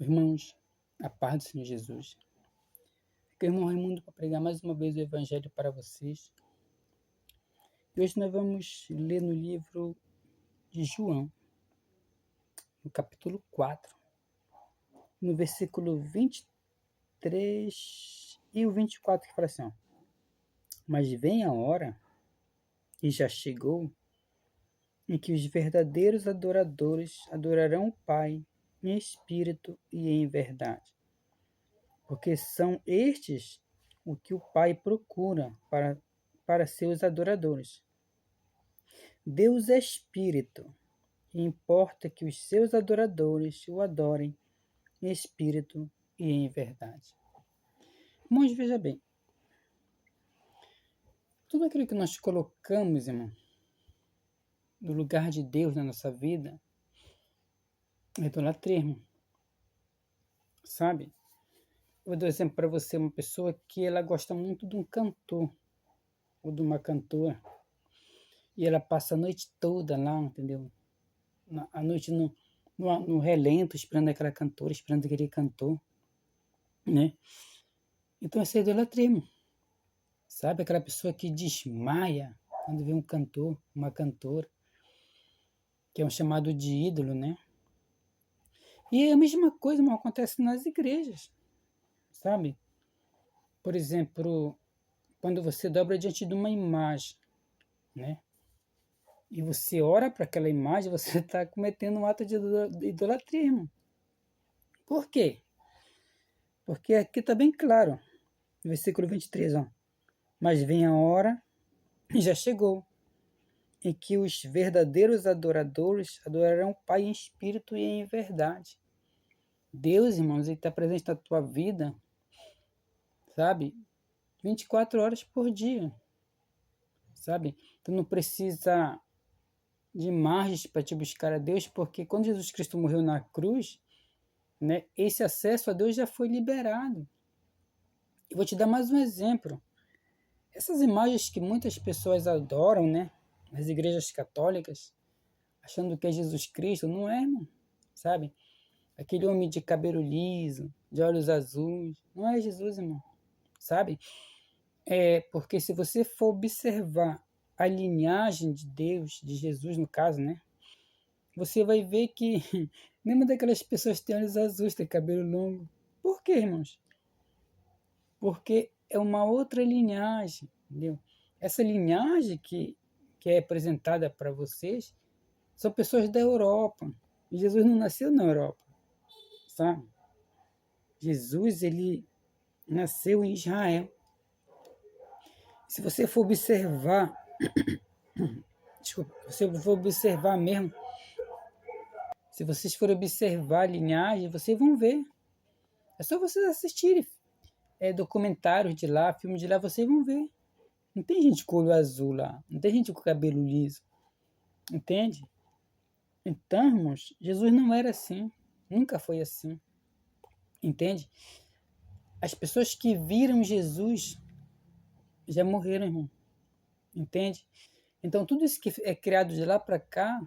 Irmãos, a paz do Senhor Jesus. Aqui é o irmão Raimundo para pregar mais uma vez o Evangelho para vocês. E hoje nós vamos ler no livro de João, no capítulo 4, no versículo 23 e o 24, que fala assim, ó. Mas vem a hora, e já chegou, em que os verdadeiros adoradores adorarão o Pai em espírito e em verdade. Porque são estes o que o Pai procura para seus adoradores. Deus é espírito, e importa que os seus adoradores o adorem em espírito e em verdade. Irmãos, veja bem, tudo aquilo que nós colocamos, irmão, no lugar de Deus na nossa vida, é idolatria, irmão. Sabe? Eu vou dar um exemplo para você, uma pessoa que ela gosta muito de um cantor, ou de uma cantora, e ela passa a noite toda lá, entendeu? A noite no relento, esperando aquela cantora, esperando aquele cantor, né? Então essa é idolatria, irmão. Sabe? Aquela pessoa que desmaia quando vê um cantor, uma cantora, que é um chamado de ídolo, né? E a mesma coisa, irmão, acontece nas igrejas, sabe? Por exemplo, quando você dobra diante de uma imagem, né? E você ora para aquela imagem, você está cometendo um ato de idolatria, irmão. Por quê? Porque aqui está bem claro, no versículo 23, ó. Mas vem a hora, e já chegou, em que os verdadeiros adoradores adorarão o Pai em espírito e em verdade. Deus, irmãos, Ele está presente na tua vida, sabe? 24 horas por dia, sabe? Tu não precisa de margens para te buscar a Deus, porque quando Jesus Cristo morreu na cruz, né, esse acesso a Deus já foi liberado. Eu vou te dar mais um exemplo. Essas imagens que muitas pessoas adoram, né, nas igrejas católicas, achando que é Jesus Cristo, não é, irmão, sabe? Aquele homem de cabelo liso, de olhos azuis, não é Jesus, irmão, sabe? É porque se você for observar a linhagem de Deus, de Jesus no caso, né, você vai ver que nenhuma daquelas pessoas tem olhos azuis, tem cabelo longo. Por quê, irmãos? Porque é uma outra linhagem, entendeu? Essa linhagem que é apresentada para vocês são pessoas da Europa. E Jesus não nasceu na Europa, sabe? Jesus, ele nasceu em Israel. Se você for observar, desculpa, se você for observar mesmo, se vocês forem observar a linhagem, vocês vão ver. É só vocês assistirem documentários de lá, filmes de lá, vocês vão ver. Não tem gente com olho azul lá, não tem gente com cabelo liso, entende? Então, irmãos, Jesus não era assim, nunca foi assim, entende? As pessoas que viram Jesus já morreram, irmão, entende? Então, tudo isso que é criado de lá para cá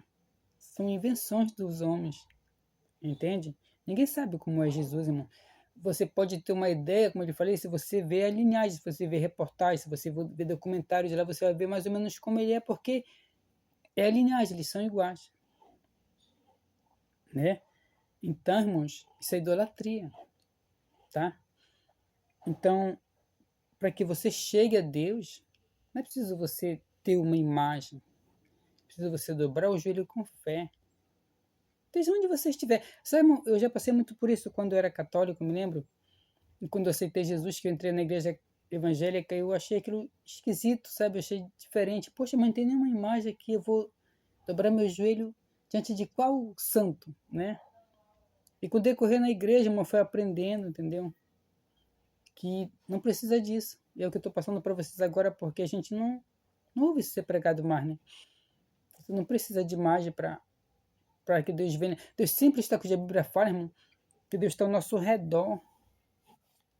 são invenções dos homens, entende? Ninguém sabe como é Jesus, irmão. Você pode ter uma ideia, como eu lhe falei, se você vê a linhagem, se você vê reportagens, se você vê documentários de lá, você vai ver mais ou menos como ele é, porque é a linhagem, eles são iguais, né? Então, irmãos, isso é idolatria, tá? Então, para que você chegue a Deus, não é preciso você ter uma imagem, é preciso você dobrar o joelho com fé. Desde onde você estiver. Sabe, irmão, eu já passei muito por isso quando eu era católico, me lembro. E quando eu aceitei Jesus, que eu entrei na igreja evangélica, eu achei aquilo esquisito, sabe? Eu achei diferente. Poxa, mas não tem nenhuma imagem aqui, eu vou dobrar meu joelho diante de qual santo, né? E com o decorrer na igreja, irmão, foi aprendendo, entendeu? Que não precisa disso. E é o que eu estou passando para vocês agora, porque a gente não ouve isso ser pregado mais, né? Você não precisa de imagem para que Deus venha. Deus sempre está, com a Bíblia fala, irmão, que Deus está ao nosso redor.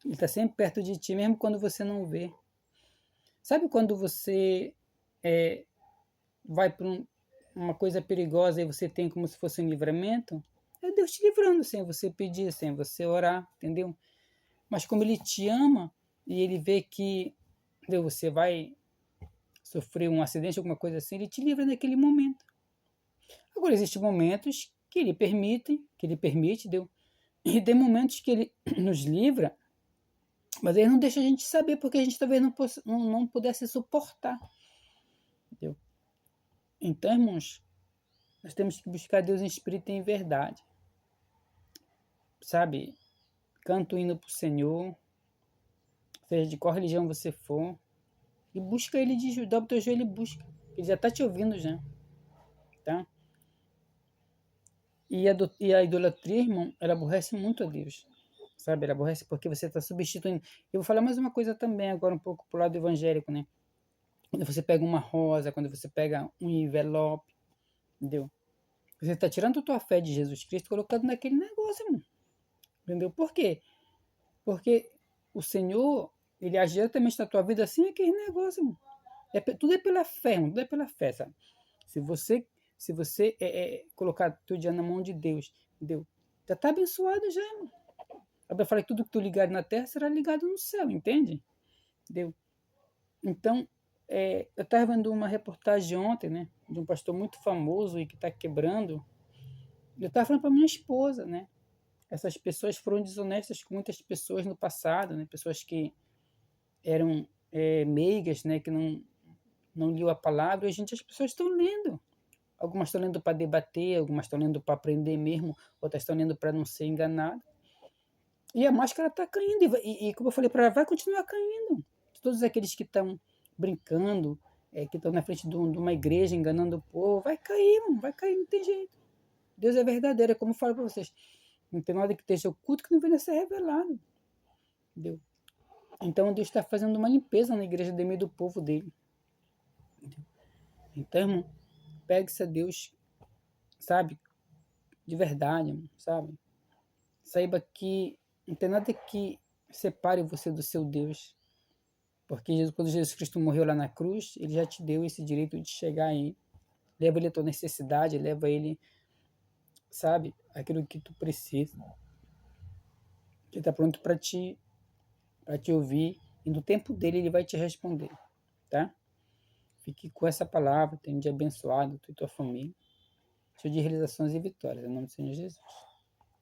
Ele está sempre perto de ti, mesmo quando você não vê. Sabe quando você vai para uma coisa perigosa e você tem como se fosse um livramento? É Deus te livrando, sem você pedir, sem você orar, entendeu? Mas como Ele te ama e Ele vê que, entendeu, você vai sofrer um acidente, alguma coisa assim, Ele te livra naquele momento. Agora, existem momentos que Ele permite, entendeu? E tem momentos que Ele nos livra, mas Ele não deixa a gente saber, porque a gente talvez não pudesse suportar, entendeu? Então, irmãos, nós temos que buscar Deus em espírito e em verdade, sabe? Canto hino para o Senhor, seja de qual religião você for, e busca Ele de joelho, dobra o teu joelho e busca. Ele já está te ouvindo já, tá? E a idolatria, irmão, ela aborrece muito a Deus, sabe? Ela aborrece porque você está substituindo. Eu vou falar mais uma coisa também agora, um pouco pro lado evangélico, né? Quando você pega uma rosa, quando você pega um envelope, entendeu? Você está tirando a tua fé de Jesus Cristo e colocando naquele negócio, irmão. Entendeu? Por quê? Porque o Senhor, Ele age diretamente na tua vida assim, aquele negócio, irmão. Tudo é pela fé, irmão. Tudo é pela fé, sabe? Se você colocar teu dia na mão de Deus, entendeu? Já está abençoado já, irmão. A Bíblia fala que tudo que tu ligado na terra será ligado no céu, entende? Entendeu? Então, eu estava vendo uma reportagem ontem, né? De um pastor muito famoso e que está quebrando. Eu estava falando para minha esposa, né? Essas pessoas foram desonestas com muitas pessoas no passado, né? Pessoas que eram meigas, né? Que não liam a palavra. E hoje em dia as pessoas estão lendo. Algumas estão lendo para debater, algumas estão lendo para aprender mesmo, outras estão lendo para não ser enganado. E a máscara está caindo. E como eu falei para ela, vai continuar caindo. Todos aqueles que estão brincando, que estão na frente de uma igreja enganando o povo, vai cair, mano, vai cair, não tem jeito. Deus é verdadeiro, é como eu falo para vocês. Não tem nada que esteja oculto que não venha a ser revelado. Entendeu? Então Deus está fazendo uma limpeza na igreja de meio do povo dele. Entendeu? Então, irmão, pegue-se a Deus, sabe? De verdade, irmão, sabe? Saiba que não tem nada que separe você do seu Deus. Porque quando Jesus Cristo morreu lá na cruz, ele já te deu esse direito de chegar aí. Leva ele a tua necessidade, leva ele, sabe, aquilo que tu precisa. Ele está pronto para te ouvir e no tempo dele ele vai te responder, tá? Fique com essa palavra, tenha um dia abençoado, tu e tua família. Cheio de realizações e vitórias, em nome do Senhor Jesus.